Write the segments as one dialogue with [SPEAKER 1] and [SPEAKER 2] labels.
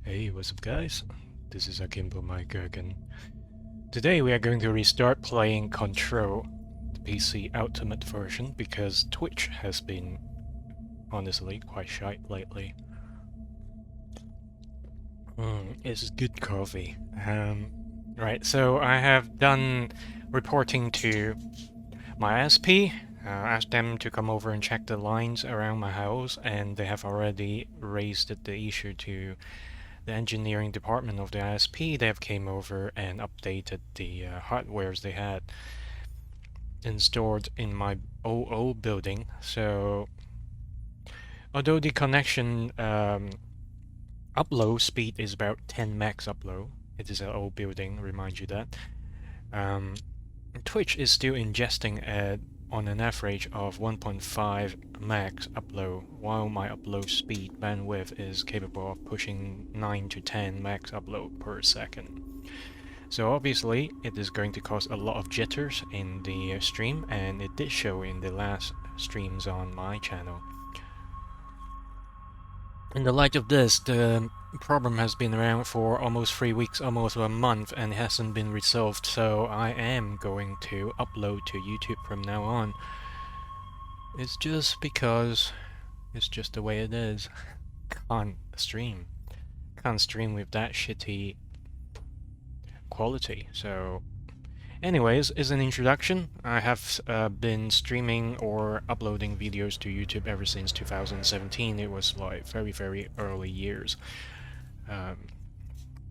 [SPEAKER 1] Hey, what's up guys? This is AkimboMyGherkin. Today we are going to restart playing Control, the PC Ultimate version, because Twitch has been, honestly, quite shite lately. It's good coffee. Right, so I have done reporting to my ISP, asked them to come over and check the lines around my house, and they have already raised the issue to the engineering department of the ISP. They have came over and updated the hardwares they had installed in my old building. So although the connection upload speed is about 10 max upload, it is an old building, remind you that. Twitch is still ingesting on an average of 1.5 max upload, while my upload speed bandwidth is capable of pushing 9 to 10 max upload per second. So obviously it is going to cause a lot of jitters in the stream, and it did show in the last streams on my channel. In the light of this, the problem has been around for almost 3 weeks, almost a month, and it hasn't been resolved, so I am going to upload to YouTube from now on. It's just because it's just the way it is. Can't stream with that shitty quality. So anyways, as an introduction, I have been streaming or uploading videos to YouTube ever since 2017. It was like very early years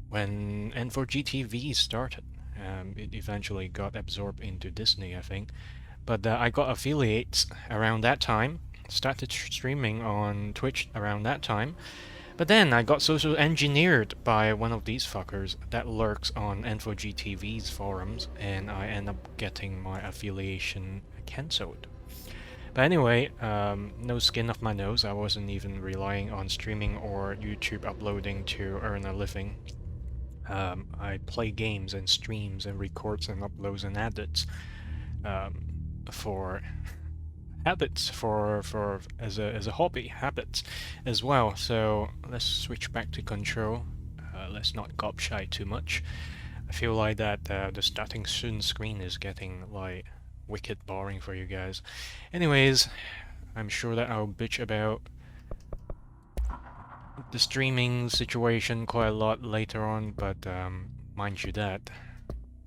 [SPEAKER 1] when N4GTV started. It eventually got absorbed into Disney, I think. But I got affiliates around that time, started streaming on Twitch around that time. But then I got social engineered by one of these fuckers that lurks on N4GTV's forums, and I end up getting my affiliation cancelled. But anyway, no skin off my nose. I wasn't even relying on streaming or YouTube uploading to earn a living. I play games and streams and records and uploads and edits for habits, for as a hobby, habits as well. So let's switch back to Control. Let's not gobshite too much. I feel like that the starting soon screen is getting like wicked boring for you guys. Anyways, I'm sure that I'll bitch about the streaming situation quite a lot later on, but mind you that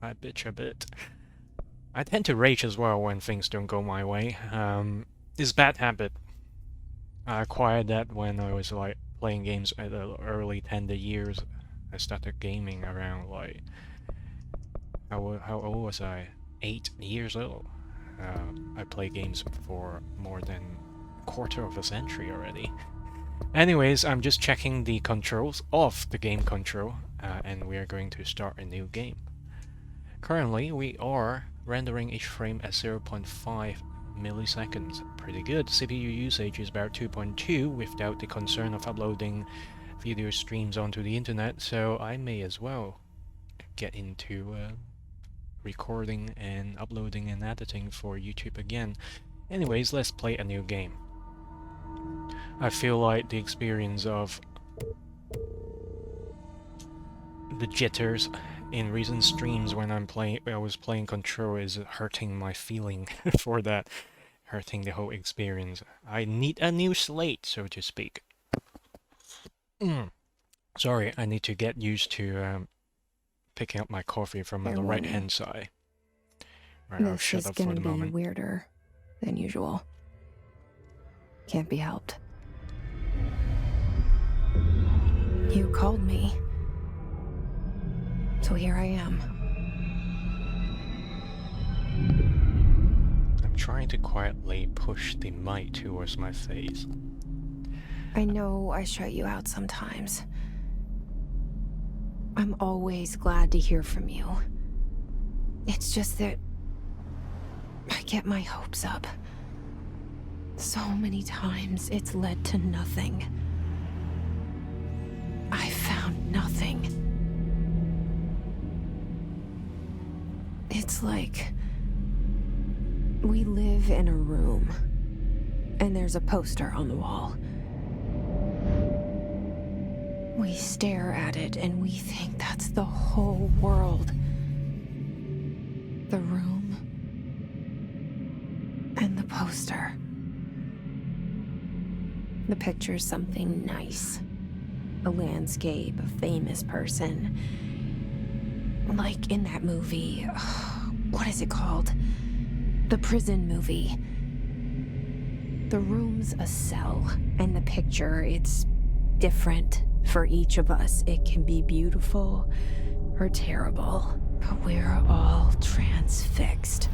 [SPEAKER 1] I bitch a bit. I tend to rage as well when things don't go my way. It's a bad habit. I acquired that when I was like playing games at the early tender years. I started gaming around like how old was I? 8 years old. I play games for more than a quarter of a century already. Anyways, I'm just checking the controls of the game control, and we are going to start a new game. Currently, we are rendering each frame at 0.5 milliseconds. Pretty good. CPU usage is about 2.2 without the concern of uploading video streams onto the internet, so I may as well get into recording and uploading and editing for YouTube again. Anyways, let's play a new game. I feel like the experience of the jitters in recent streams when I was playing Control is hurting my feeling for that, hurting the whole experience. I need a new slate, so to speak. Sorry, I need to get used to picking up my coffee from the right-hand side. Right, I'll shut up for the moment.
[SPEAKER 2] This is gonna be weirder than usual. Can't be helped. You called me. So here I am.
[SPEAKER 1] I'm trying to quietly push the mic towards my face.
[SPEAKER 2] I know I shut you out sometimes. I'm always glad to hear from you. It's just that I get my hopes up. So many times it's led to nothing. I found nothing. It's like we live in a room, and there's a poster on the wall. We stare at it and we think that's the whole world. The room and the poster. The picture's something nice. A landscape, a famous person. Like in that movie, what is it called? The prison movie. The room's a cell, and the picture, it's different for each of us. It can be beautiful or terrible, but we're all transfixed.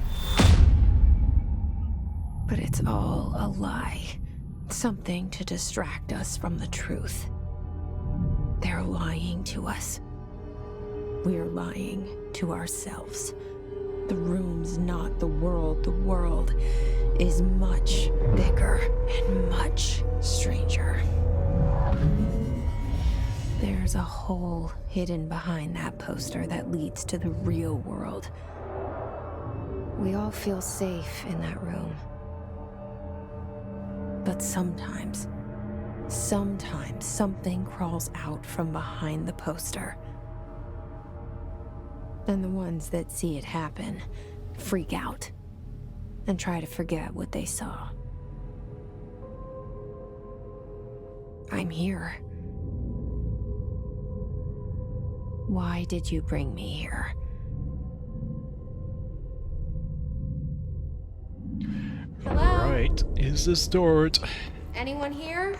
[SPEAKER 2] But it's all a lie. Something to distract us from the truth. They're lying to us. We're lying to ourselves. The room's not the world. The world is much bigger and much stranger. There's a hole hidden behind that poster that leads to the real world. We all feel safe in that room. But sometimes something crawls out from behind the poster. And the ones that see it happen freak out and try to forget what they saw. I'm here. Why did you bring me here? Hello?
[SPEAKER 1] Alright, is the start.
[SPEAKER 2] Anyone here?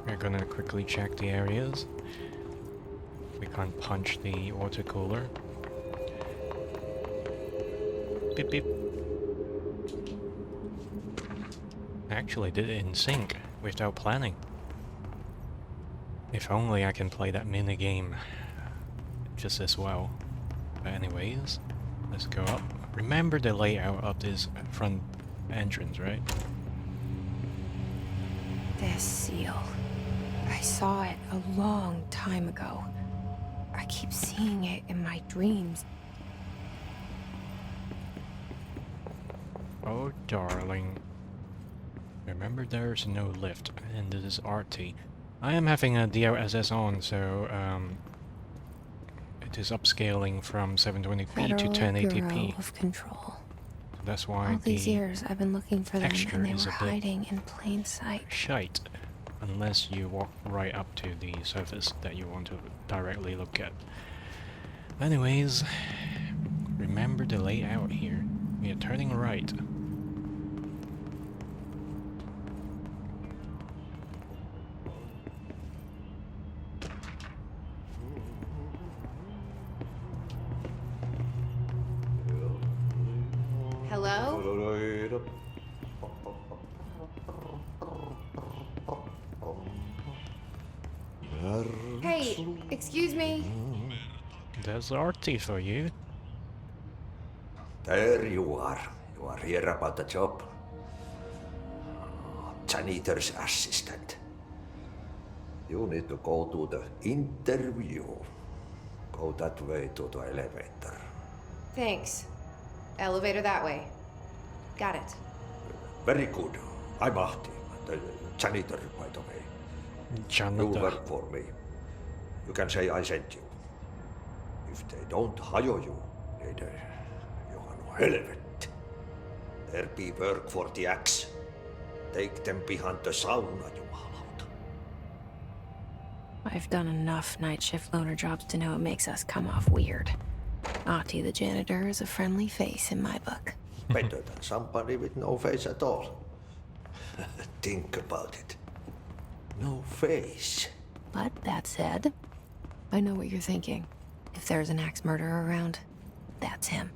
[SPEAKER 1] We're gonna quickly check the areas. We can't punch the water cooler. Beep beep. I actually did it in sync, without planning. If only I can play that minigame just as well. But anyways, let's go up. Remember the layout of this front entrance, right?
[SPEAKER 2] This seal. I saw it a long time ago. I keep seeing it in my dreams.
[SPEAKER 1] Oh, darling. Remember there's no lift, and this is RT. I am having a DLSS on, so it is upscaling from 720p
[SPEAKER 2] Federal
[SPEAKER 1] to 1080p.
[SPEAKER 2] Bureau of Control.
[SPEAKER 1] That's why
[SPEAKER 2] All these
[SPEAKER 1] the
[SPEAKER 2] years I've been looking for them,
[SPEAKER 1] texture
[SPEAKER 2] and they
[SPEAKER 1] is
[SPEAKER 2] were
[SPEAKER 1] a bit
[SPEAKER 2] hiding in plain sight.
[SPEAKER 1] shite, unless you walk right up to the surface that you want to directly look at. Anyways, remember the layout here. We are turning right.
[SPEAKER 2] Hello? Hey, excuse me.
[SPEAKER 1] There's RT for you.
[SPEAKER 3] There you are. You are here about the job. Janitor's assistant. You need to go to the interview. Go that way to the elevator.
[SPEAKER 2] Thanks. Elevator that way. Got it.
[SPEAKER 3] Very good. I'm Ahti, the janitor, by the way. You
[SPEAKER 1] Janitor.
[SPEAKER 3] work for me. You can say I sent you. If they don't hire you, then you are no helvet. There be work for the axe. Take them behind the sauna, jumalauta.
[SPEAKER 2] I've done enough night shift loner jobs to know it makes us come off weird. Ahti the janitor is a friendly face in my book.
[SPEAKER 3] Better than somebody with no face at all. Think about it. No face.
[SPEAKER 2] But that said, I know what you're thinking. If there's an axe murderer around, that's him.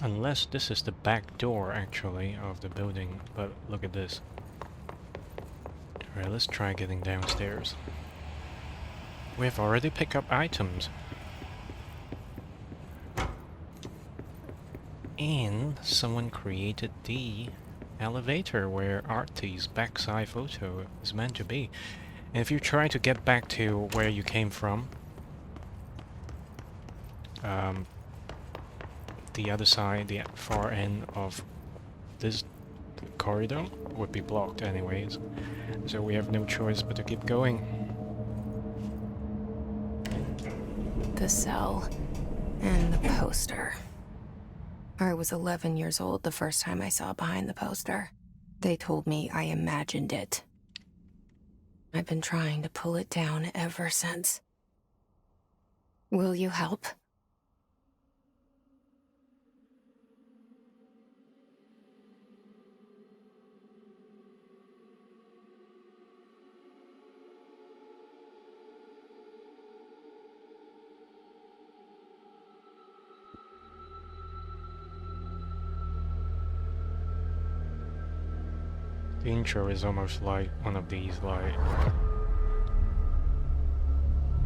[SPEAKER 1] Unless this is the back door, actually, of the building. But look at this. Alright, let's try getting downstairs. We've already picked up items. And someone created the elevator where RT's backside photo is meant to be. And if you try to get back to where you came from, the other side, the far end of this corridor would be blocked anyways, so we have no choice but to keep going.
[SPEAKER 2] The cell and the poster. I was 11 years old the first time I saw behind the poster. They told me I imagined it. I've been trying to pull it down ever since. Will you help?
[SPEAKER 1] The intro is almost like one of these, like,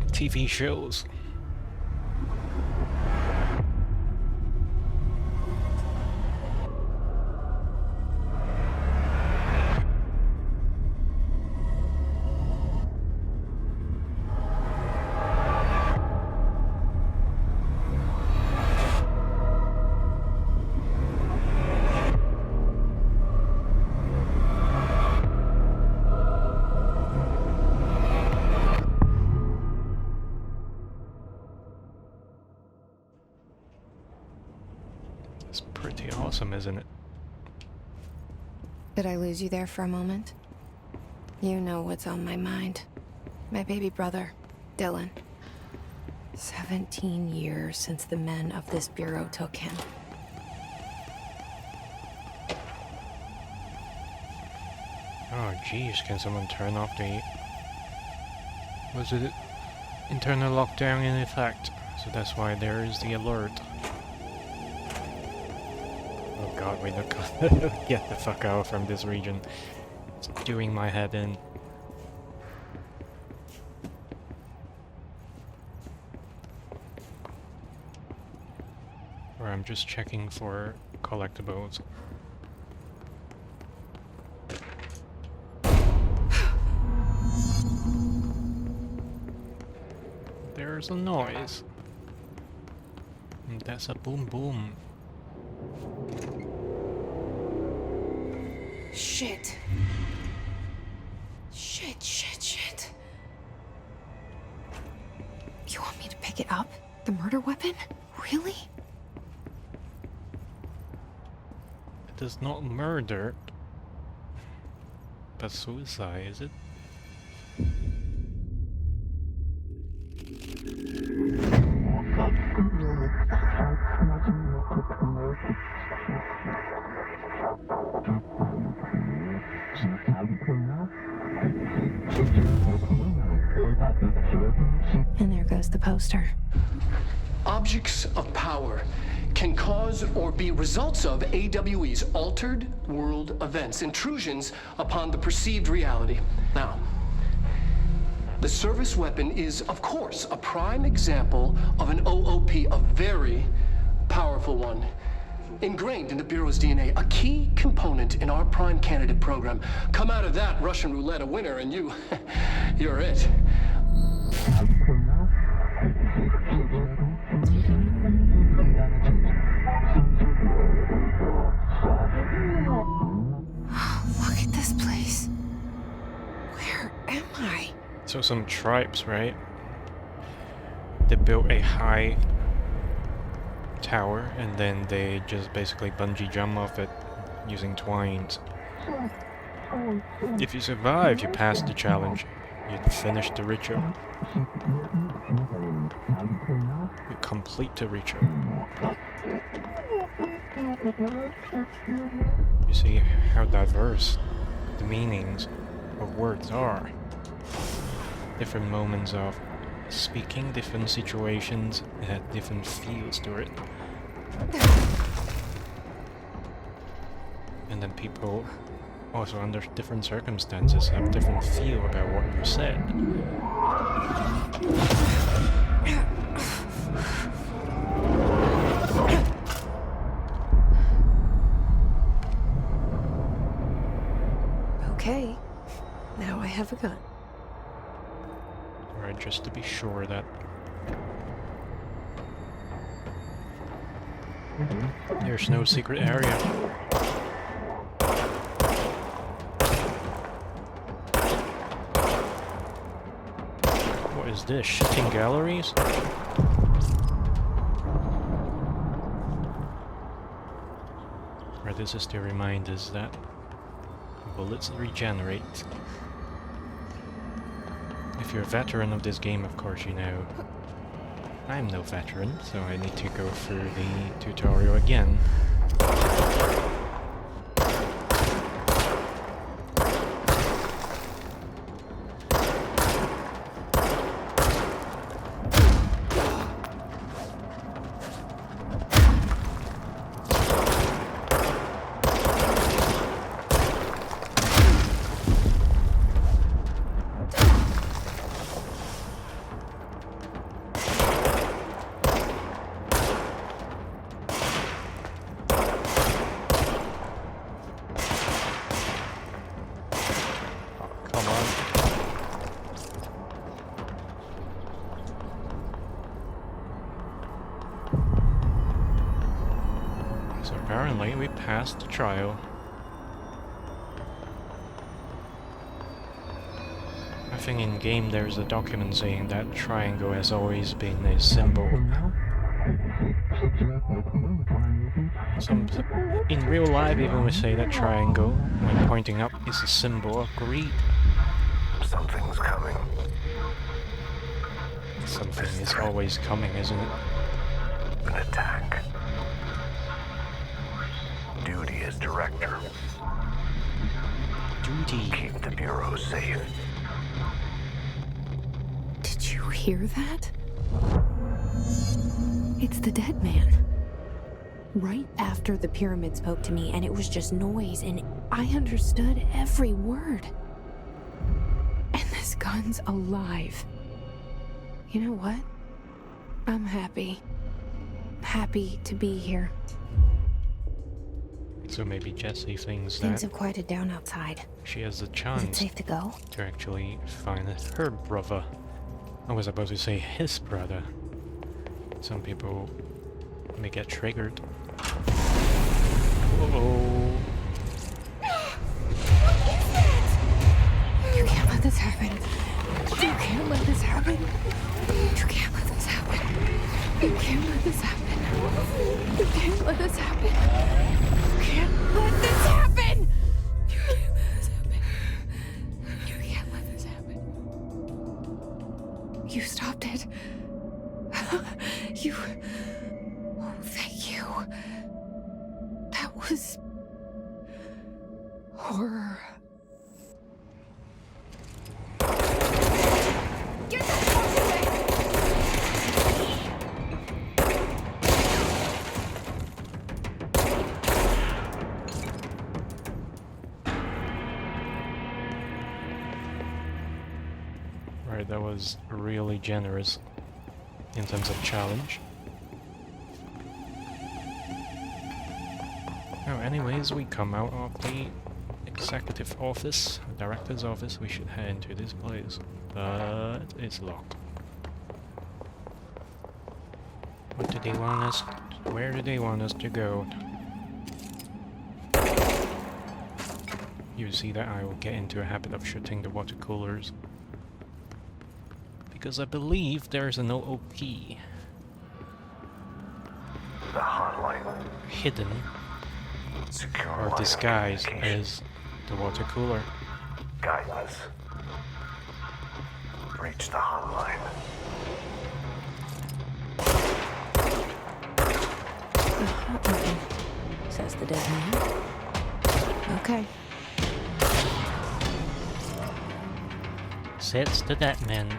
[SPEAKER 1] TV shows. It's pretty awesome, isn't it?
[SPEAKER 2] Did I lose you there for a moment? You know what's on my mind. My baby brother, Dylan. 17 years since the men of this bureau took him.
[SPEAKER 1] Oh jeez, can someone turn off the... Was it internal lockdown in effect? So that's why there is the alert. Oh god, we look... Get the fuck out from this region. It's doing my head in. Or I'm just checking for collectibles. There's a noise. And that's a boom boom.
[SPEAKER 2] Shit. Shit. You want me to pick it up? The murder weapon? Really?
[SPEAKER 1] It is not murder, but suicide, is it?
[SPEAKER 2] And there goes the poster.
[SPEAKER 4] Objects of power can cause or be results of AWE's altered world events, intrusions upon the perceived reality. Now, the service weapon is, of course, a prime example of an OOP, a very powerful one. Ingrained in the Bureau's DNA, a key component in our prime candidate program. Come out of that Russian roulette a winner and you're it.
[SPEAKER 2] Look at this place. Where am I?
[SPEAKER 1] So some tribes, right? They built a high tower and then they just basically bungee jump off it using twines. If you survive, you pass the challenge. You finish the ritual. You complete the ritual. You see how diverse the meanings of words are. Different moments of speaking, different situations, it had different feels to it. And then people also under different circumstances have different feel about what you said.
[SPEAKER 2] Okay. Now I have a gun.
[SPEAKER 1] Alright, just to be sure that there's no secret area. is this? Shooting galleries? Or this is to remind us that bullets regenerate. If you're a veteran of this game, of course you know. I'm no veteran, so I need to go through the tutorial again. Apparently we passed the trial. I think in game there's a document saying that triangle has always been a symbol. In real life even we say that triangle, when pointing up, is a symbol of greed.
[SPEAKER 5] Something's coming.
[SPEAKER 1] Something is always coming, isn't it?
[SPEAKER 5] An attack. Duty as director.
[SPEAKER 1] Duty.
[SPEAKER 5] Keep the Bureau safe.
[SPEAKER 2] Did you hear that? It's the dead man. Right after the pyramid spoke to me, and it was just noise, and I understood every word. And this gun's alive. You know what? I'm happy. Happy to be here.
[SPEAKER 1] So maybe Jessie thinks
[SPEAKER 2] Things
[SPEAKER 1] that
[SPEAKER 2] have quieted down outside.
[SPEAKER 1] she has a
[SPEAKER 2] Is it
[SPEAKER 1] chance
[SPEAKER 2] safe to go?
[SPEAKER 1] to actually find her brother. I was about to say his brother. Some people may get triggered. Uh-oh.
[SPEAKER 2] You can't let this happen. You can't let this happen. You can't let this happen. You can't let this happen. You can't let this happen. You can't let this happen. You can't let this happen. You can't let this happen. You stopped it. You... Oh, thank you. That was... horror. Get the fuck away!
[SPEAKER 1] Right, that was really generous in terms of challenge. Oh, anyways, we come out of the executive office, director's office. We should head into this place, but it's locked. What do they want us? Where do they want us to go? You see that I will get into a habit of shooting the water coolers. Because I believe there's an OOP
[SPEAKER 5] The hotline.
[SPEAKER 1] hidden
[SPEAKER 5] Secure
[SPEAKER 1] or
[SPEAKER 5] line of
[SPEAKER 1] disguised
[SPEAKER 5] communication.
[SPEAKER 1] as the water cooler.
[SPEAKER 5] Guidance. Reach the hotline.
[SPEAKER 2] Says the dead man. Okay.
[SPEAKER 1] Sits the dead man.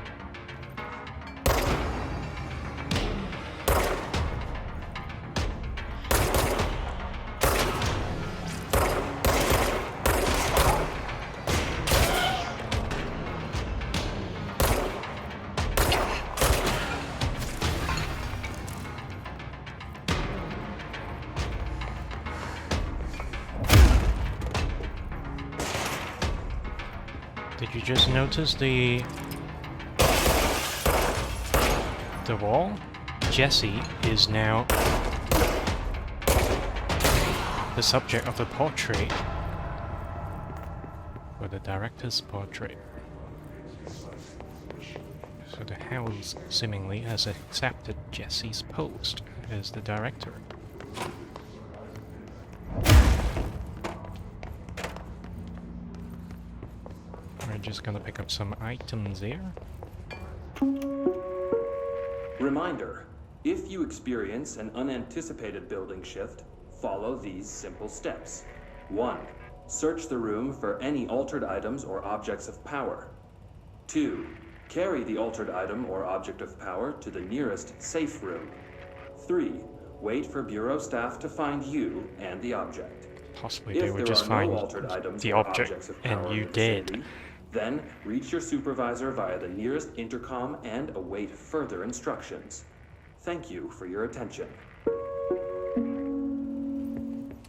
[SPEAKER 1] Did you just notice the wall? Jessie is now the subject of the portrait, or the director's portrait. So the house seemingly has accepted Jesse's post as the director. We're just gonna pick up some items here.
[SPEAKER 6] Reminder, if you experience an unanticipated building shift, follow these simple steps. 1. Search the room for any altered items or objects of power. 2. Carry the altered item or object of power to the nearest safe room. 3. Wait for Bureau staff to find you and the object.
[SPEAKER 1] Possibly they
[SPEAKER 6] If
[SPEAKER 1] would
[SPEAKER 6] there
[SPEAKER 1] just
[SPEAKER 6] are
[SPEAKER 1] find
[SPEAKER 6] no altered items
[SPEAKER 1] the
[SPEAKER 6] or
[SPEAKER 1] object
[SPEAKER 6] objects of
[SPEAKER 1] and
[SPEAKER 6] power
[SPEAKER 1] you
[SPEAKER 6] in the
[SPEAKER 1] dead.
[SPEAKER 6] vicinity, then reach your supervisor via the nearest intercom and await further instructions. Thank you for your attention.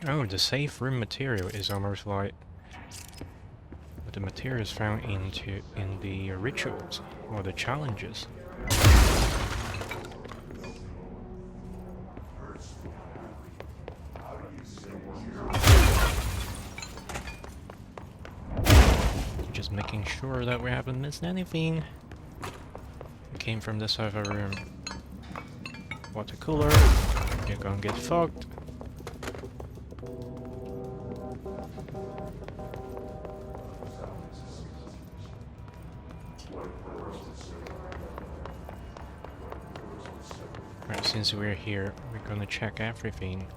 [SPEAKER 1] Oh, the safe room material is almost like the materials found in the rituals or the challenges. Just making sure that we haven't missed anything. We came from this other room. Water cooler. You're gonna get fogged. Right, since we're here, we're gonna check everything.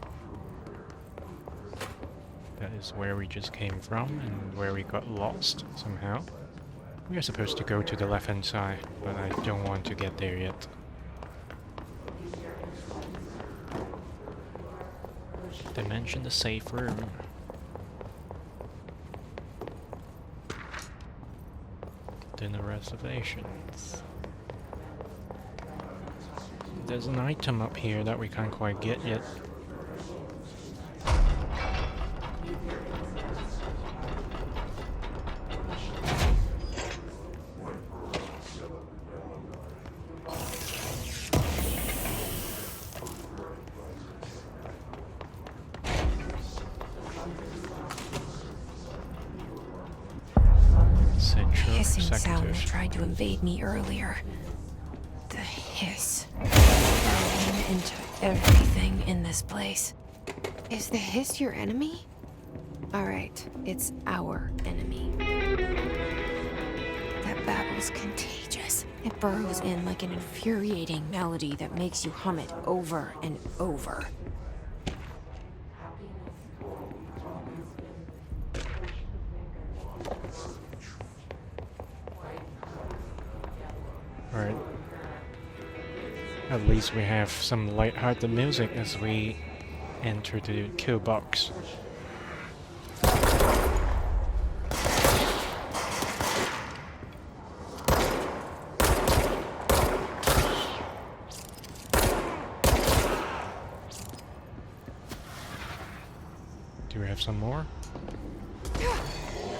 [SPEAKER 1] That is where we just came from and where we got lost somehow. We are supposed to go to the left-hand side, but I don't want to get there yet. They mentioned the safe room. Dinner reservations. There's an item up here that we can't quite get yet.
[SPEAKER 2] Hissing sound that tried to invade me earlier. The hiss. Burrowing into everything in this place. Is the hiss your enemy? Alright, it's our enemy. That babble's contagious. It burrows in like an infuriating melody that makes you hum it over and over.
[SPEAKER 1] Alright. At least we have some light-hearted music as we enter the kill box. Do we have some more?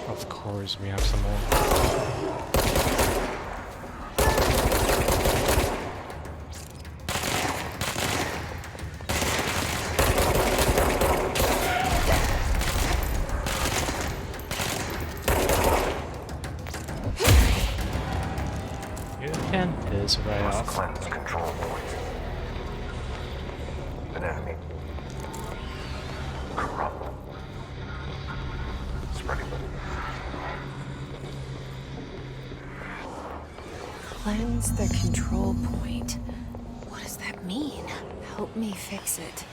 [SPEAKER 1] Of course we have some more. This way
[SPEAKER 5] Must
[SPEAKER 1] off.
[SPEAKER 5] cleanse control point. An enemy. Corrupt. Spreading.
[SPEAKER 2] Cleanse the control point. What does that mean? Help me fix it.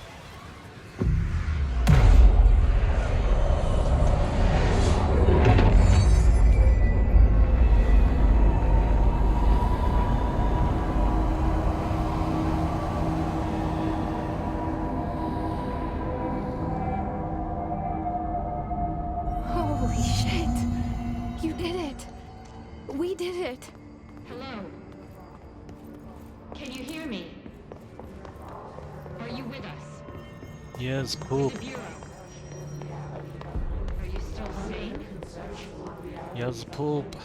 [SPEAKER 2] Holy shit! You did it! We did it!
[SPEAKER 7] Hello? Can you hear me? Are you with us?
[SPEAKER 1] Yes, poop.
[SPEAKER 7] The Bureau? Are you still sane?
[SPEAKER 1] Yes, poop.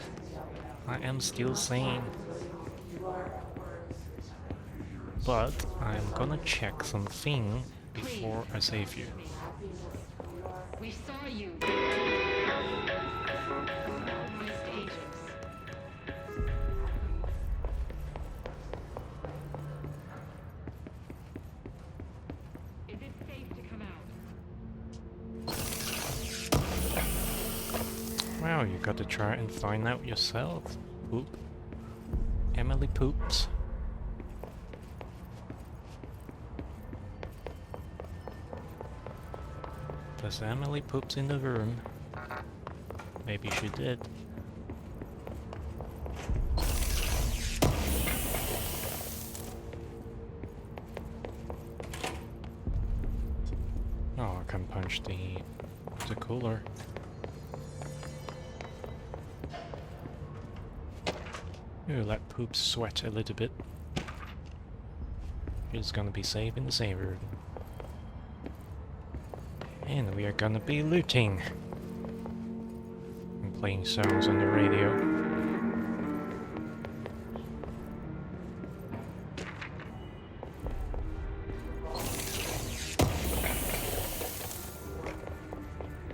[SPEAKER 1] I am still sane. But I'm gonna check something before I save you.
[SPEAKER 7] We saw you. My stages.
[SPEAKER 1] Oh, you got to try and find out yourself. Poop. Emily poops. Does Emily poops in the room? Maybe she did. Oh, I can punch the cooler. Ooh, let Poop sweat a little bit. She's gonna be safe in the same room. And we are gonna be looting. And playing songs on the radio.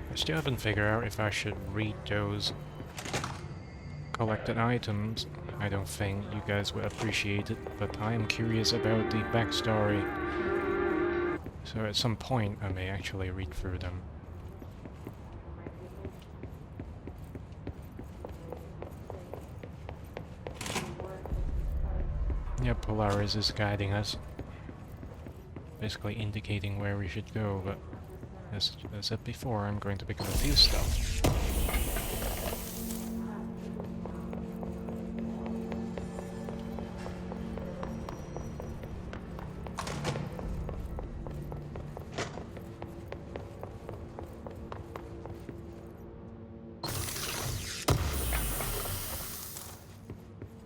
[SPEAKER 1] I still haven't figured out if I should read those collected items. I don't think you guys will appreciate it, but I am curious about the backstory. So at some point I may actually read through them. Yeah, Polaris is guiding us. Basically indicating where we should go, but as I said before, I'm going to pick up a few stuff.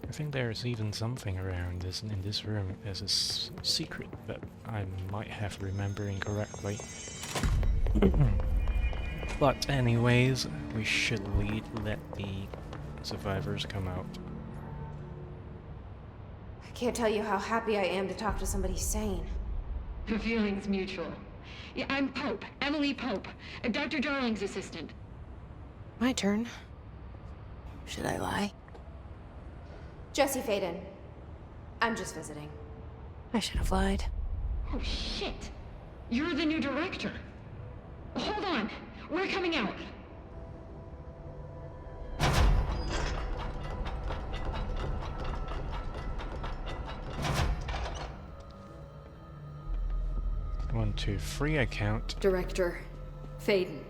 [SPEAKER 1] I think there's even something around this in this room as a secret that I might have remembered incorrectly. But anyways, we should let the survivors come out.
[SPEAKER 2] I can't tell you how happy I am to talk to somebody sane.
[SPEAKER 7] The feeling's mutual. Yeah, I'm Pope, Emily Pope, Dr. Darling's assistant.
[SPEAKER 2] My turn. Should I lie? Jesse Faden. I'm just visiting. I should have lied.
[SPEAKER 7] Oh shit! You're the new director. Hold on, we're coming out.
[SPEAKER 1] One, two, three, I count.
[SPEAKER 8] Director Faden.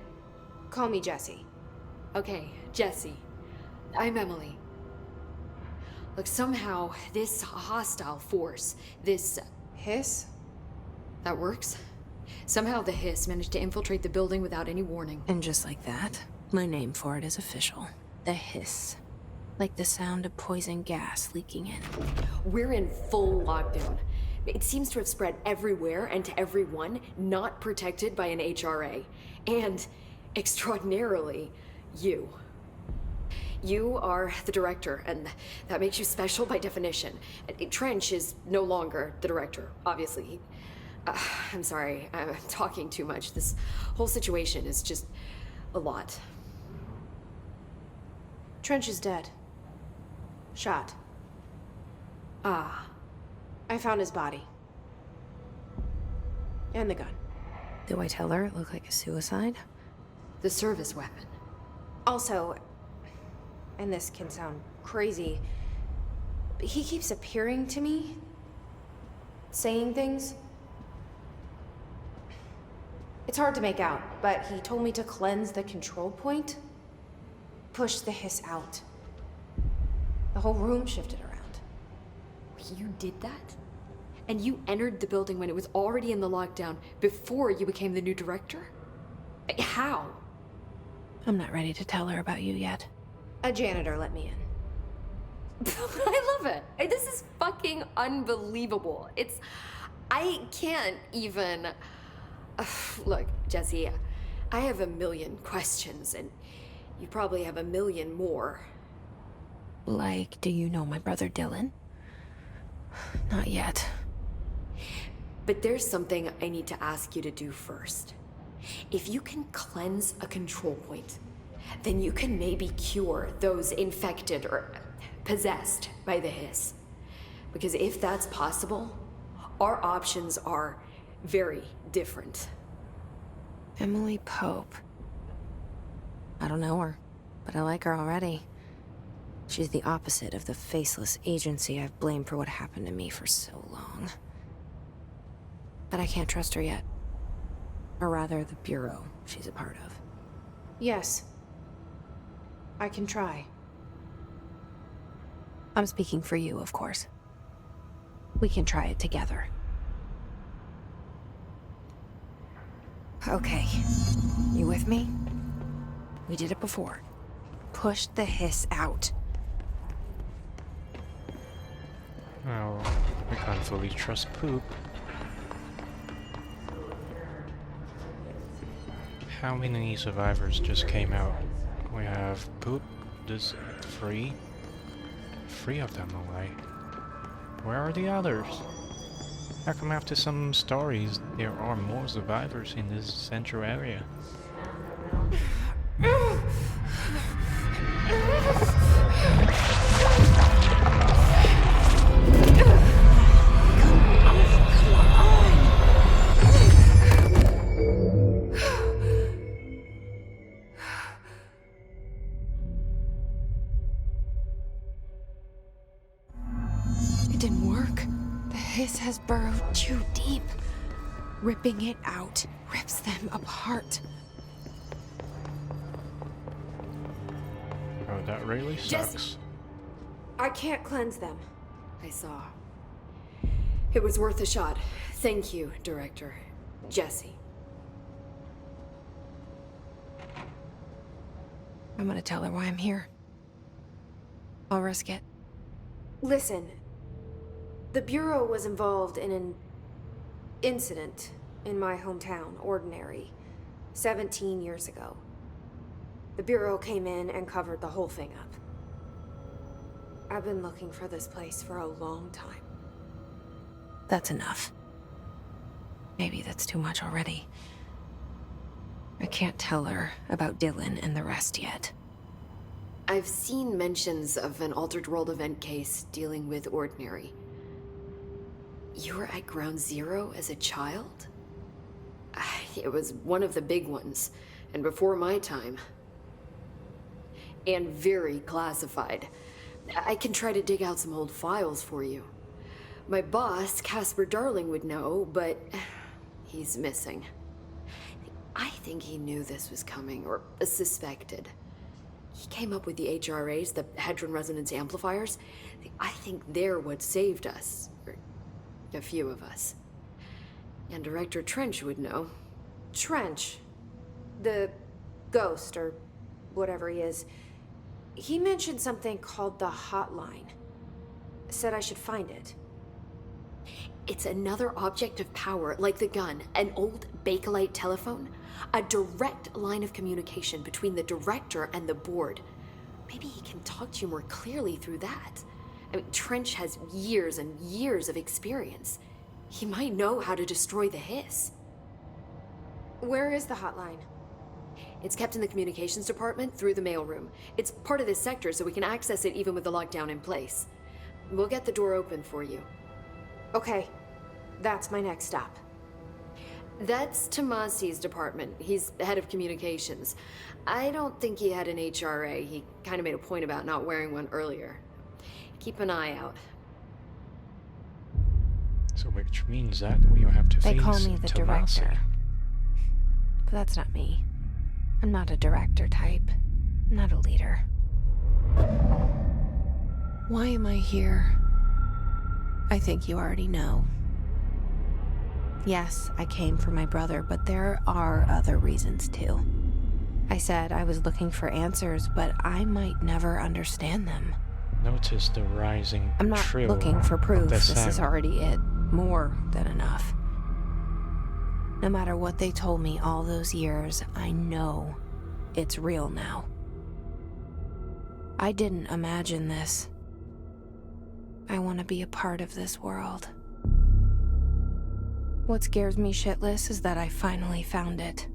[SPEAKER 2] Call me Jesse.
[SPEAKER 8] Okay, Jesse. I'm Emily. Look, somehow this hostile force, this
[SPEAKER 2] Hiss?
[SPEAKER 8] that works. Somehow the hiss managed to infiltrate the building without any warning.
[SPEAKER 2] And just like that, my name for it is official. The hiss. Like the sound of poison gas leaking in.
[SPEAKER 8] We're in full lockdown. It seems to have spread everywhere and to everyone not protected by an HRA. And, extraordinarily, you. You are the director, and that makes you special by definition. Trench is no longer the director, obviously. I'm sorry, I'm talking too much. This whole situation is just a lot.
[SPEAKER 2] Trench is dead. Shot.
[SPEAKER 8] Ah,
[SPEAKER 2] I found his body. And the gun. Do I tell her it looked like a suicide?
[SPEAKER 8] the service weapon.
[SPEAKER 2] Also, and this can sound crazy, but he keeps appearing to me, saying things. It's hard to make out, but he told me to cleanse the control point, push the hiss out. The whole room shifted around.
[SPEAKER 8] You did that? And you entered the building when it was already in the lockdown before you became the new director? How?
[SPEAKER 2] I'm not ready to tell her about you yet. A janitor let me in.
[SPEAKER 8] I love it. This is fucking unbelievable. I can't even... Look, Jesse, I have a million questions, and you probably have a million more.
[SPEAKER 2] Like, do you know my brother Dylan? Not yet.
[SPEAKER 8] But there's something I need to ask you to do first. If you can cleanse a control point, then you can maybe cure those infected or possessed by the hiss. Because if that's possible, our options are very different.
[SPEAKER 2] Emily Pope. I don't know her, but I like her already. She's the opposite of the faceless agency I've blamed for what happened to me for so long. But I can't trust her yet. Or rather, the Bureau she's a part of. Yes. I can try. I'm speaking for you, of course. We can try it together. Okay. You with me? We did it before. Push the hiss out.
[SPEAKER 1] Well, we can't fully trust Poop. How many survivors just came out? We have Poop, there's 3. 3 of them away. Where are the others? How come after some stories there are more survivors in this central area?
[SPEAKER 2] It didn't work. The hiss has burrowed too deep. Ripping it out rips them apart.
[SPEAKER 1] Oh, that really sucks.
[SPEAKER 2] I can't cleanse them.
[SPEAKER 8] I saw. It was worth a shot. Thank you, Director. Jesse.
[SPEAKER 2] I'm gonna tell her why I'm here. I'll risk it. Listen. The Bureau was involved in an incident in my hometown, Ordinary, 17 years ago. The Bureau came in and covered the whole thing up. I've been looking for this place for a long time. That's enough. Maybe that's too much already. I can't tell her about Dylan and the rest yet.
[SPEAKER 8] I've seen mentions of an Altered World event case dealing with Ordinary. You were at Ground Zero as a child? It was one of the big ones, and before my time. And very classified. I can try to dig out some old files for you. My boss, Casper Darling, would know, but he's missing. I think he knew this was coming, or suspected. He came up with the HRAs, the Hadron Resonance Amplifiers. I think they're what saved us. Or a few of us. And Director Trench would know.
[SPEAKER 2] Trench. The ghost, or whatever he is. He mentioned something called the Hotline. Said I should find it.
[SPEAKER 8] It's another object of power, like the gun, an old Bakelite telephone. A direct line of communication between the director and the board. Maybe he can talk to you more clearly through that. I mean, Trench has years and years of experience. He might know how to destroy the hiss.
[SPEAKER 2] Where is the hotline?
[SPEAKER 8] It's kept in the communications department through the mailroom. It's part of this sector, so we can access it even with the lockdown in place. We'll get the door open for you.
[SPEAKER 2] Okay, that's my next stop.
[SPEAKER 8] That's Tomasi's department. He's head of communications. I don't think he had an HRA. He kind of made a point about not wearing one earlier. Keep an eye out.
[SPEAKER 1] So which means that we have to
[SPEAKER 2] They
[SPEAKER 1] face
[SPEAKER 2] call me the
[SPEAKER 1] Tomasi.
[SPEAKER 2] director. But that's not me. I'm not a director type. I'm not a leader. Why am I here? I think you already know. Yes, I came for my brother, but there are other reasons too. I said I was looking for answers, but I might never understand them.
[SPEAKER 1] Notice the rising
[SPEAKER 2] I'm not
[SPEAKER 1] trill
[SPEAKER 2] looking for proof.
[SPEAKER 1] of the
[SPEAKER 2] This is
[SPEAKER 1] sound.
[SPEAKER 2] already it. More than enough. No matter what they told me all those years, I know it's real now. I didn't imagine this. I want to be a part of this world. What scares me shitless is that I finally found it.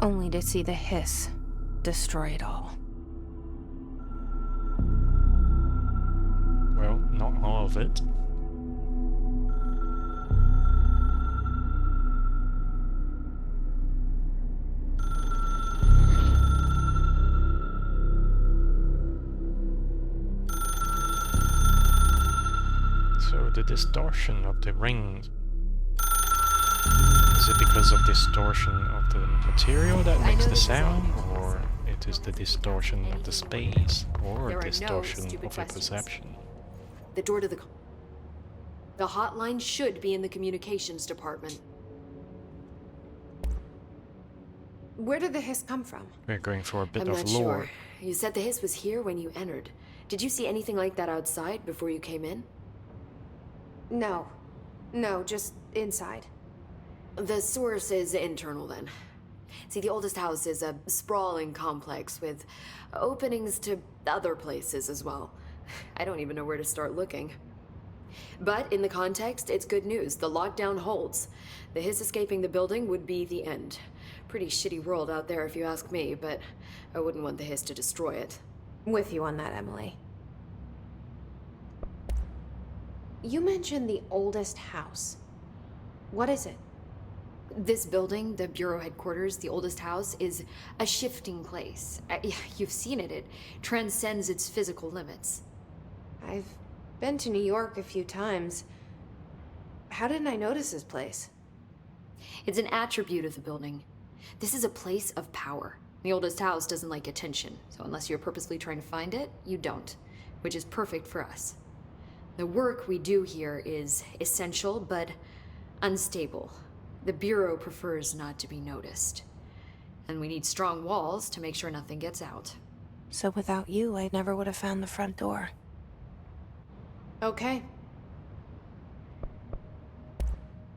[SPEAKER 2] Only to see the hiss destroy it all.
[SPEAKER 1] Well, not all of it. Oh, the distortion of the rings. Is it because of distortion of the material that makes the sound, or it is the distortion of the space, or distortion of the perception?
[SPEAKER 8] The door to the hotline should be in the communications department.
[SPEAKER 2] Where did the hiss come from?
[SPEAKER 1] We're going for a bit
[SPEAKER 8] I'm
[SPEAKER 1] of
[SPEAKER 8] not
[SPEAKER 1] lore.
[SPEAKER 8] sure. You said the hiss was here when you entered. Did you see anything like that outside before you came in?
[SPEAKER 2] No. No, just inside.
[SPEAKER 8] The source is internal then. See, the oldest house is a sprawling complex with openings to other places as well. I don't even know where to start looking. But in the context, it's good news. The lockdown holds. The hiss escaping the building would be the end. Pretty shitty world out there if you ask me, but I wouldn't want the hiss to destroy it.
[SPEAKER 2] With you on that, Emily. You mentioned the oldest house. What is it?
[SPEAKER 8] This building, the Bureau headquarters, the oldest house, is a shifting place. You've seen it. It transcends its physical limits.
[SPEAKER 2] I've been to New York a few times. How didn't I notice this place?
[SPEAKER 8] It's an attribute of the building. This is a place of power. The oldest house doesn't like attention, so unless you're purposely trying to find it, you don't, which is perfect for us. The work we do here is essential, but unstable. The Bureau prefers not to be noticed. And we need strong walls to make sure nothing gets out.
[SPEAKER 2] So without you, I never would have found the front door. Okay.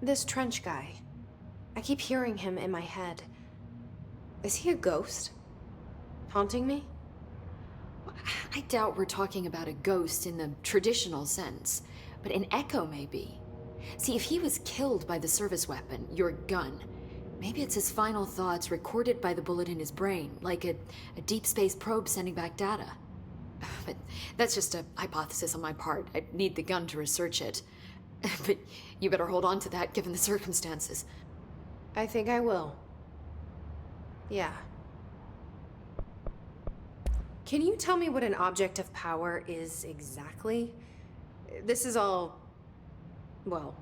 [SPEAKER 2] This Trench guy. I keep hearing him in my head. Is he a ghost? Haunting me?
[SPEAKER 8] I doubt we're talking about a ghost in the traditional sense, but an echo maybe. See, if he was killed by the service weapon, your gun, maybe it's his final thoughts recorded by the bullet in his brain, like a deep space probe sending back data. But that's just a hypothesis on my part. I'd need the gun to research it. But you better hold on to that given the circumstances.
[SPEAKER 2] I think I will. Yeah. Can you tell me what an object of power is exactly? This is all, well,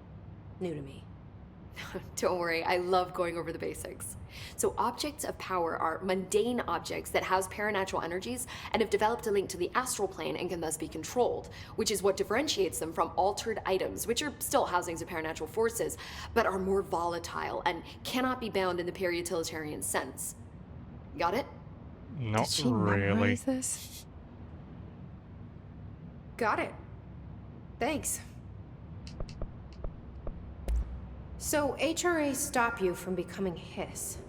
[SPEAKER 2] new to me.
[SPEAKER 8] Don't worry, I love going over the basics. So objects of power are mundane objects that house paranatural energies and have developed a link to the astral plane and can thus be controlled, which is what differentiates them from altered items, which are still housings of paranatural forces, but are more volatile and cannot be bound in the peri-utilitarian sense. Got it?
[SPEAKER 1] Not
[SPEAKER 2] Did she
[SPEAKER 1] really.
[SPEAKER 2] memorize this? Got it. Thanks. So HRA stop you from becoming Hiss?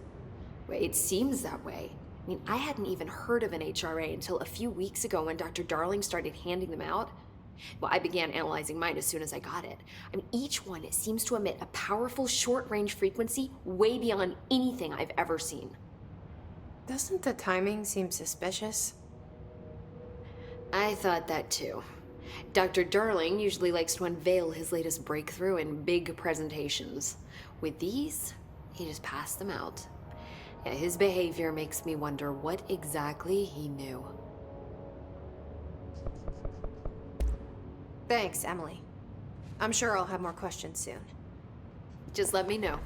[SPEAKER 8] Well, it seems that way. I mean, I hadn't even heard of an HRA until a few weeks ago when Dr. Darling started handing them out. Well, I began analyzing mine as soon as I got it. I mean, each one seems to emit a powerful short-range frequency way beyond anything I've ever seen.
[SPEAKER 2] Doesn't the timing seem suspicious?
[SPEAKER 8] I thought that too. Dr. Darling usually likes to unveil his latest breakthrough in big presentations. With these, he just passed them out. Yeah, his behavior makes me wonder what exactly he knew.
[SPEAKER 2] Thanks, Emily. I'm sure I'll have more questions soon.
[SPEAKER 8] Just let me know.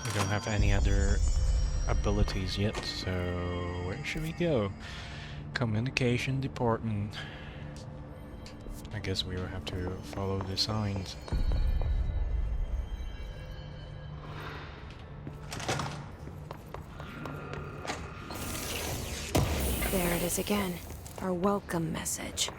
[SPEAKER 1] We don't have any other abilities yet, so where should we go? Communication department. I guess we will have to follow the signs.
[SPEAKER 2] There it is again. Our welcome message.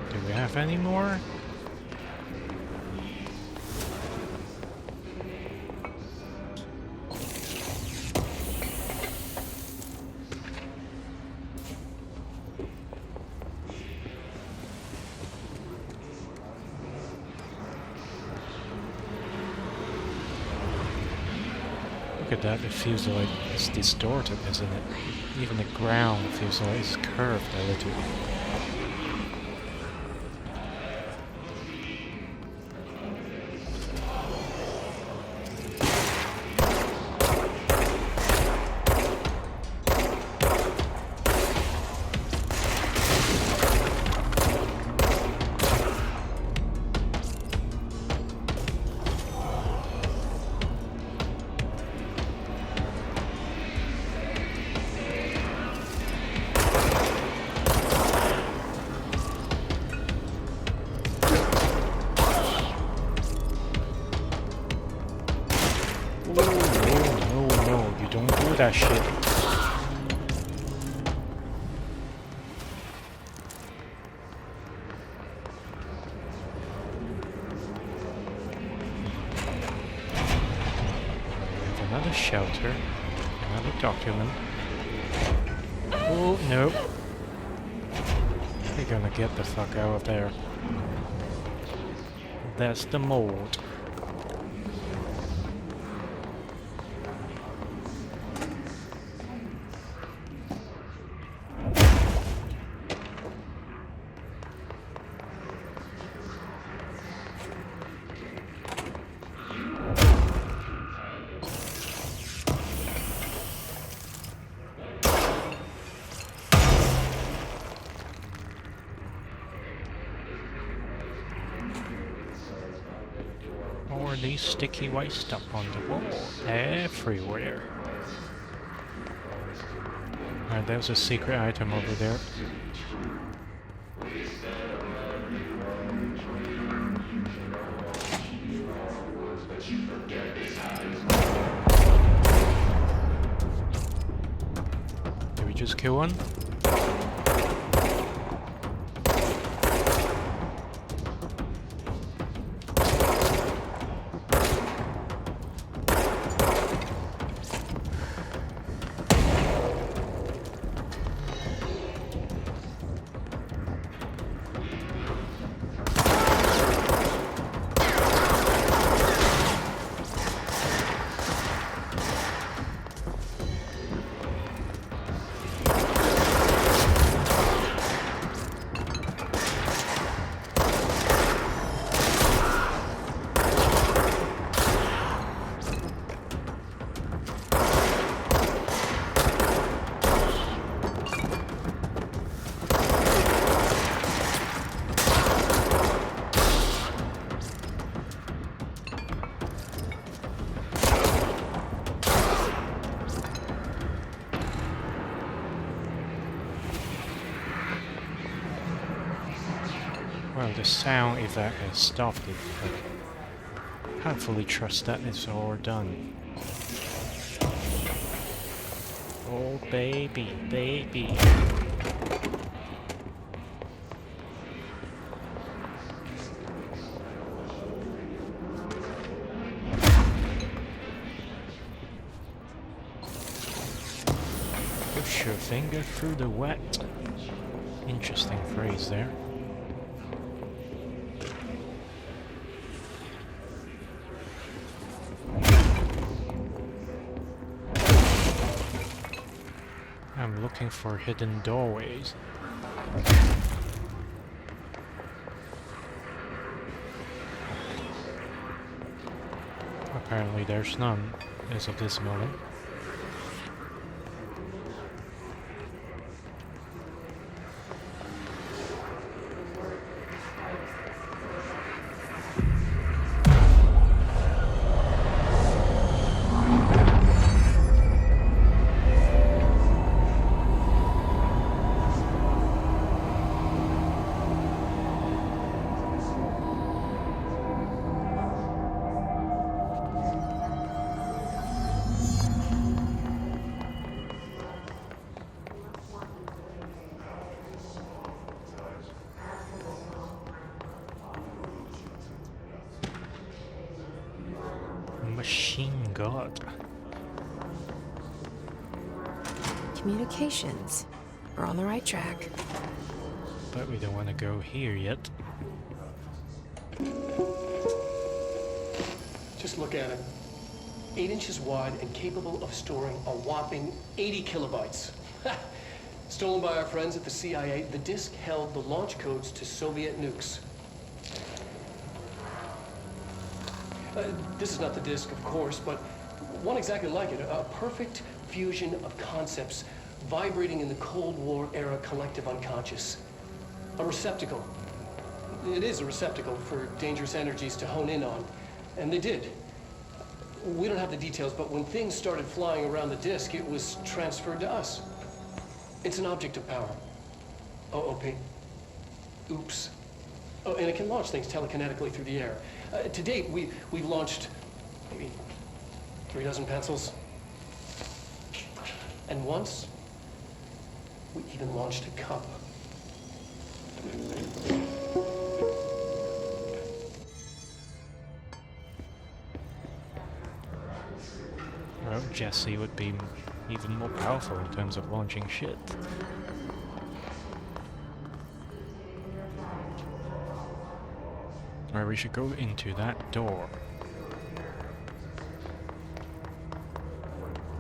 [SPEAKER 1] Do we have any more? Look at that, it feels like it's distorted, isn't it? Even the ground feels like it's curved a little. That shit. Another shelter. Another document. Oh, no. We're gonna get the fuck out of there. That's the mold. These sticky white stuff on the wall everywhere. Alright, there's a secret item over there. Did we just kill one? Well, the sound effect has stopped it, but can't fully trust that it's all done. Oh baby, baby. Push your finger through the wet. Interesting phrase there. I'm looking for hidden doorways. Apparently there's none as of this moment. Machine God.
[SPEAKER 2] Communications. We're on the right track.
[SPEAKER 1] But we don't want to go here yet.
[SPEAKER 4] Just look at it. 8 inches wide and capable of storing a whopping 80 kilobytes. Stolen by our friends at the CIA, the disk held the launch codes to Soviet nukes. This is not the disk, of course, but one exactly like it. A perfect fusion of concepts vibrating in the Cold War era collective unconscious. A receptacle. It is a receptacle for dangerous energies to hone in on. And they did. We don't have the details, but when things started flying around the disk, it was transferred to us. It's an object of power. OOP. Oops. Oh, and it can launch things telekinetically through the air. To date, we've launched maybe 3 dozen pencils. And once, we even launched a cup.
[SPEAKER 1] Well, Jesse would be even more powerful in terms of launching shit. Alright, we should go into that door.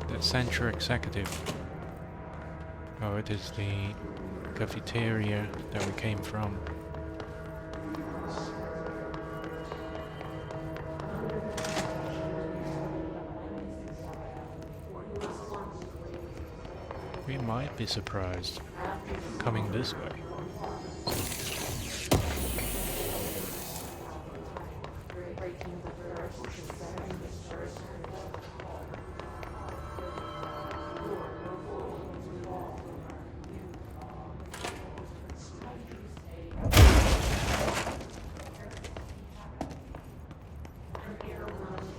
[SPEAKER 1] The Center Executive. Oh, it is the cafeteria that we came from. We might be surprised coming this way.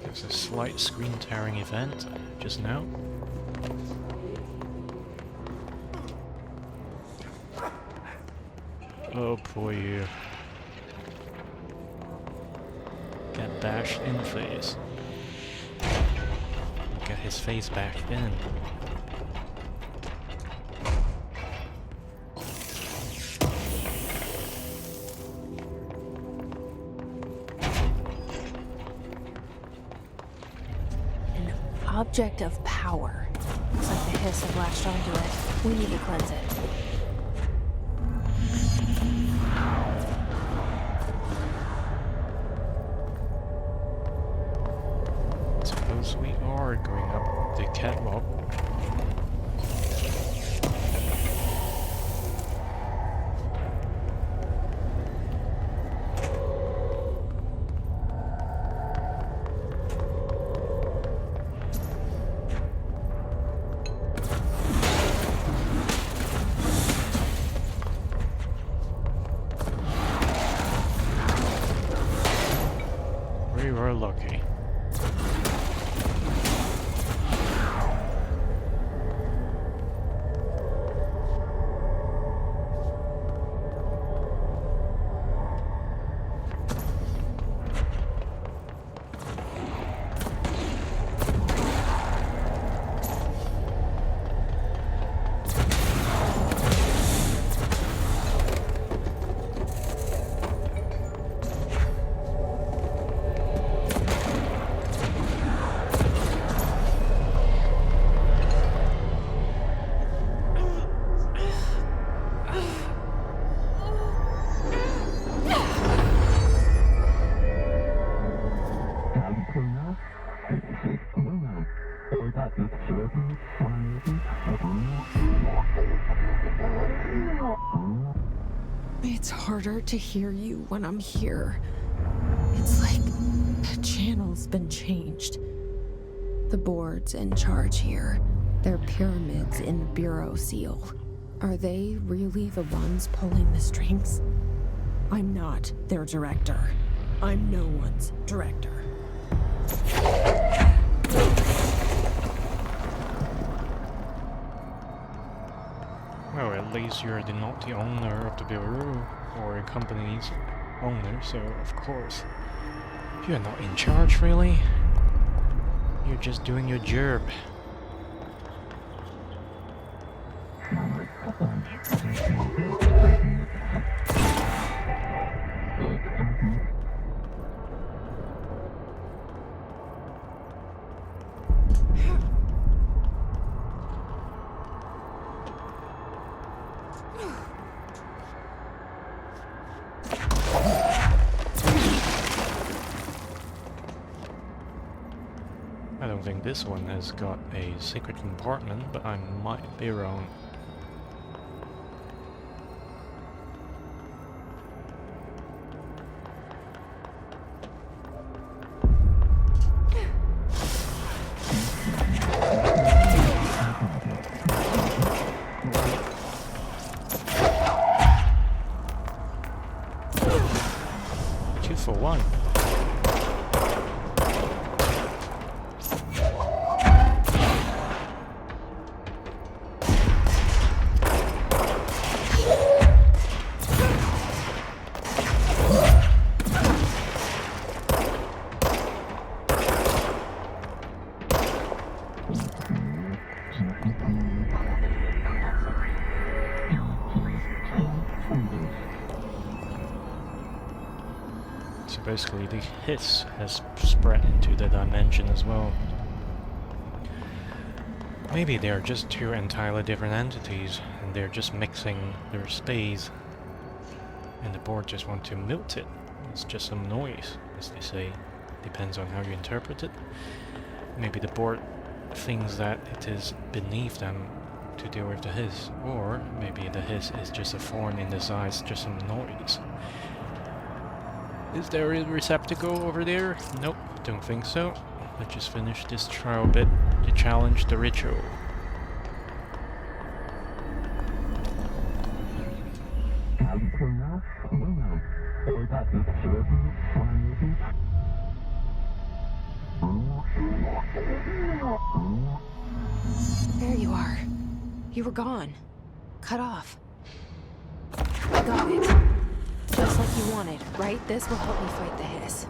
[SPEAKER 1] There's a slight screen tearing event just now. Oh, poor you. Get bashed in the face. Get his face bashed in.
[SPEAKER 2] An object of power. Looks like the hiss have latched onto it. We need to cleanse it.
[SPEAKER 1] We are going up the catwalk. We were lucky.
[SPEAKER 2] It's harder to hear you when I'm here. It's like the channel's been changed. The board's in charge here. They're pyramids in the Bureau seal. Are they really the ones pulling the strings? I'm not their director. I'm no one's director.
[SPEAKER 1] Well, at least you're not the owner of the bureau or a company's owner, so of course you're not in charge, really. You're just doing your job. this one has got a secret compartment, but I might be wrong. Two for one. So basically the hiss has spread into the dimension as well. Maybe they're just two entirely different entities and they're just mixing their space and the board just want to melt it. It's just some noise, as they say. Depends on how you interpret it. Maybe the board thinks that it is beneath them to deal with the hiss, or maybe the hiss is just a thorn in the side, just some noise. Is there a receptacle over there? Nope, don't think so. Let's just finish this trial bit to challenge the ritual.
[SPEAKER 2] There you are. You were gone. Cut off. Got it. Just like you wanted, right? This will help me fight the hiss.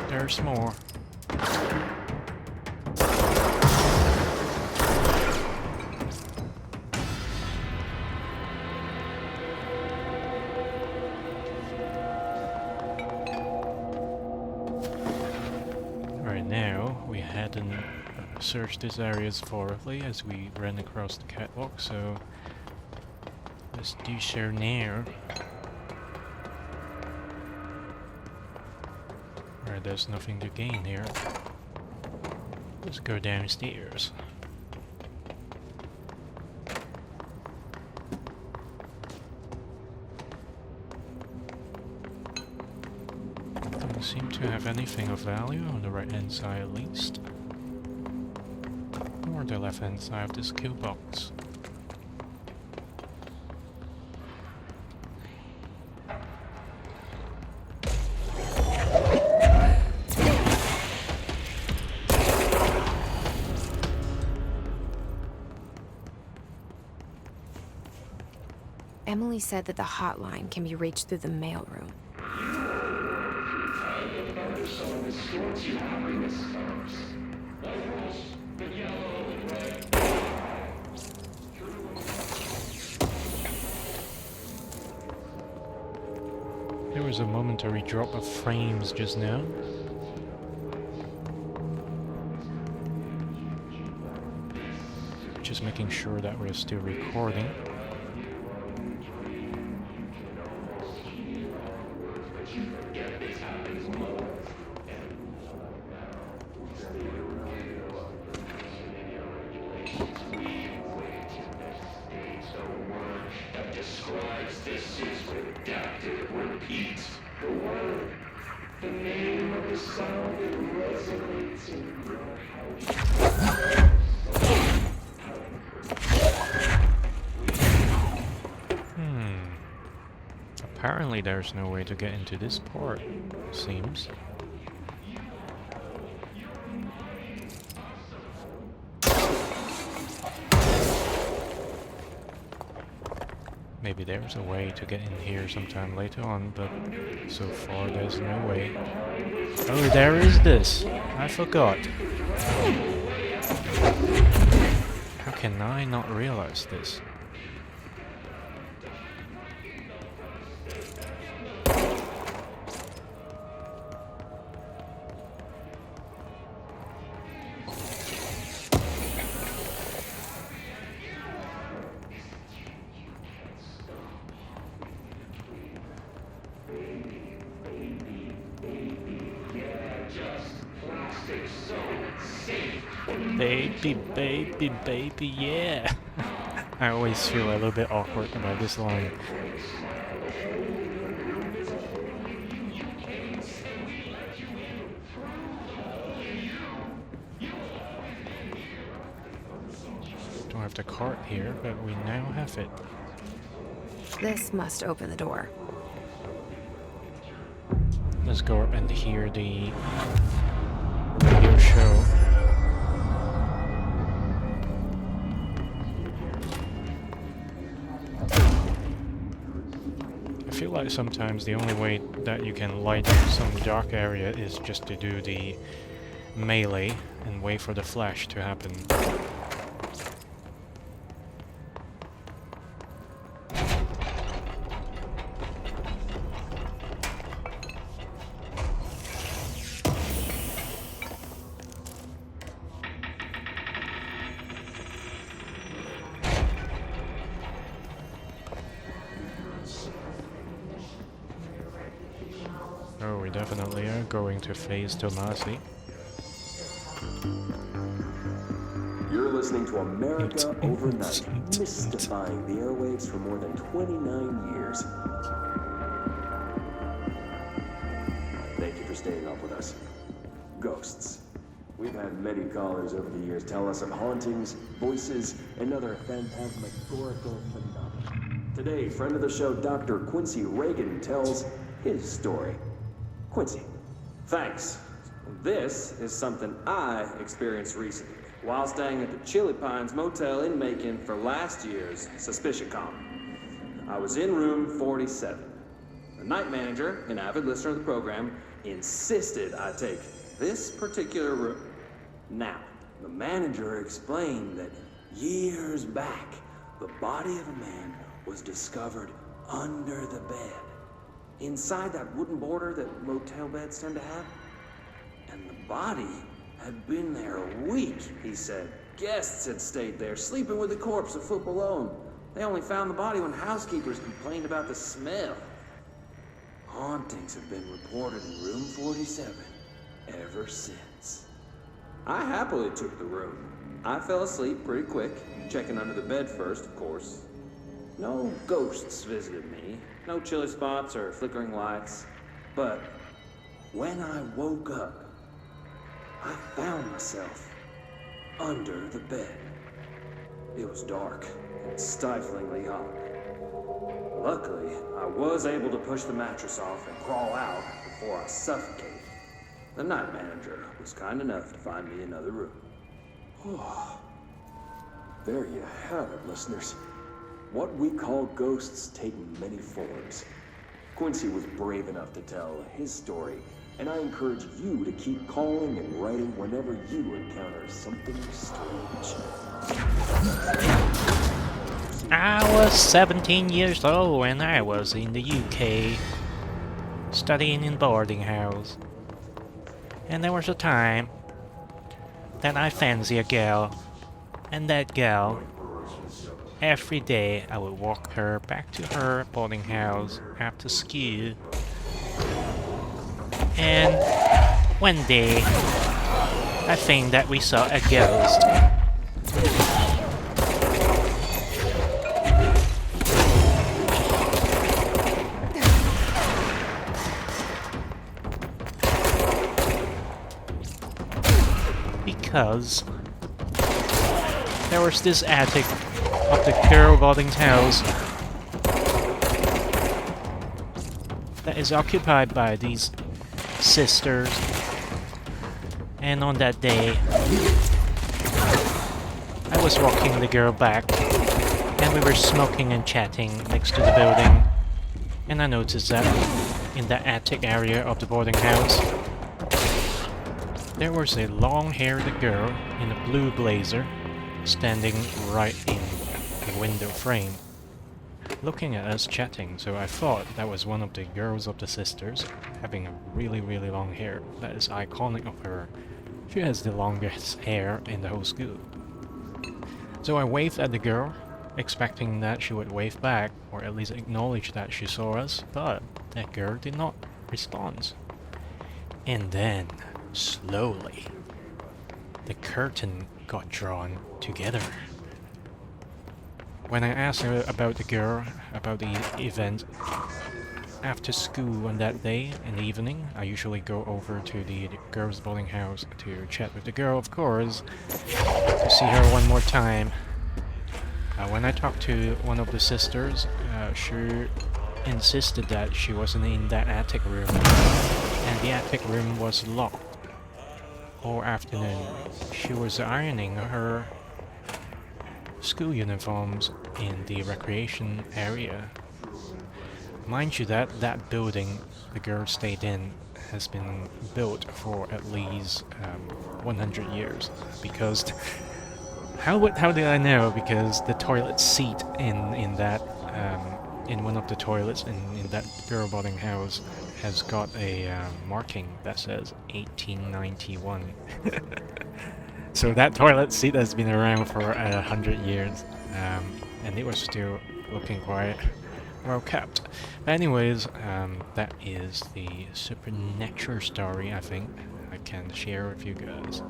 [SPEAKER 1] There's more. Right now, we hadn't searched these areas thoroughly as we ran across the catwalk, so let's do so now. Alright, there's nothing to gain here. Let's go downstairs. Doesn't seem to have anything of value on the right hand side at least. Or the left hand side of the skill box.
[SPEAKER 2] Emily said that the hotline can be reached through the mailroom.
[SPEAKER 1] There was a momentary drop of frames just now. Just making sure that we're still recording. Apparently there's no way to get into this port, seems. Maybe there's a way to get in here sometime later on, but so far there's no way. Oh, there is this! I forgot. How can I not realize this? Baby, baby, baby, yeah. I always feel a little bit awkward about this line. Don't have the card here, but we now have it.
[SPEAKER 2] This must open the door.
[SPEAKER 1] Let's go up and hear the radio show. I feel like sometimes the only way that you can light up some dark area is just to do the melee and wait for the flash to happen. Oh, we definitely are going to face Tomasi.
[SPEAKER 6] You're listening to America Overnight, mystifying the airwaves for more than 29 years. Thank you for staying up with us. Ghosts. We've had many callers over the years tell us of hauntings, voices, and other phantasmagorical phenomena. Today, friend of the show, Dr. Quincy Reagan, tells his story. Quincy, thanks. This is something I experienced recently while staying at the Chili Pines Motel in Macon for last year's Suspicion Con. I was in room 47. The night manager, an avid listener of the program, insisted I take this particular room. Now, the manager explained that years back, the body of a man was discovered under the bed, inside that wooden border that motel beds tend to have. And the body had been there a week, he said. Guests had stayed there, sleeping with the corpse a foot below them. They only found the body when housekeepers complained about the smell. Hauntings have been reported in room 47 ever since. I happily took the room. I fell asleep pretty quick, checking under the bed first, of course. No ghosts visited me, no chilly spots or flickering lights. But when I woke up, I found myself under the bed. It was dark and stiflingly hot. Luckily, I was able to push the mattress off and crawl out before I suffocated. The night manager was kind enough to find me another room.
[SPEAKER 4] Oh, there you have it, listeners. What we call ghosts take many forms. Quincy was brave enough to tell his story, and I encourage you to keep calling and writing whenever you encounter something strange.
[SPEAKER 1] I was 17 years old when I was in the UK, studying in boarding house. And there was a time that I fancied a girl, and that girl, every day I would walk her back to her boarding house after school. And one day, I think that we saw a ghost. Because there was this attic of the girl boarding house that is occupied by these sisters, and on that day I was walking the girl back and we were smoking and chatting next to the building, and I noticed that in the attic area of the boarding house there was a long-haired girl in a blue blazer standing right in the window frame, looking at us chatting. So I thought that was one of the girls of the sisters, having a really long hair. That is iconic of her. She has the longest hair in the whole school. So I waved at the girl, expecting that she would wave back, or at least acknowledge that she saw us, but that girl did not respond. And then, slowly, the curtain got drawn together. When I asked her about the girl, about the event, after school on that day in the evening, I usually go over to the girls' boarding house to chat with the girl, of course, to see her one more time. When I talked to one of the sisters, she insisted that she wasn't in that attic room, and the attic room was locked. All afternoon, she was ironing her school uniforms in the recreation area. Mind you, that building the girl stayed in has been built for at least 100 years, because how did I know? Because the toilet seat in that in one of the toilets in that girl boarding house has got a marking that says 1891. So that toilet seat has been around for 100 years, and it was still looking quite well kept. But anyways, that is the supernatural story I think I can share with you guys.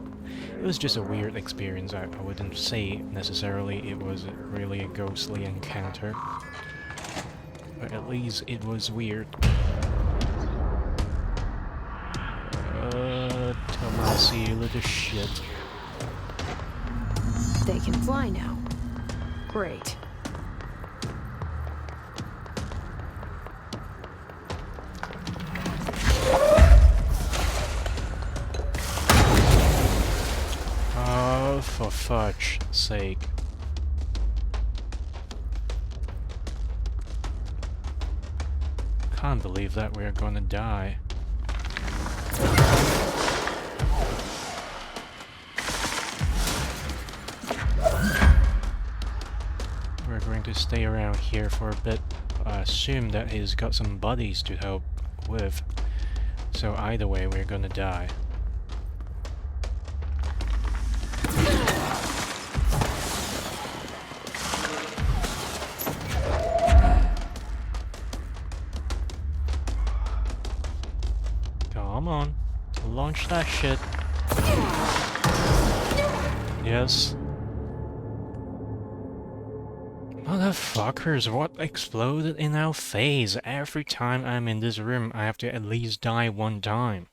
[SPEAKER 1] It was just a weird experience. I wouldn't say necessarily it was really a ghostly encounter, but at least it was weird. Tomasi, little shit.
[SPEAKER 2] They can fly now. Great.
[SPEAKER 1] Oh, for fudge's sake. Can't believe that we're gonna die. We're going to stay around here for a bit. I assume that he's got some buddies to help with. So either way, we're gonna die. Come on, launch that shit. Yes. Motherfuckers, what exploded in our face? Every time I'm in this room, I have to at least die one time.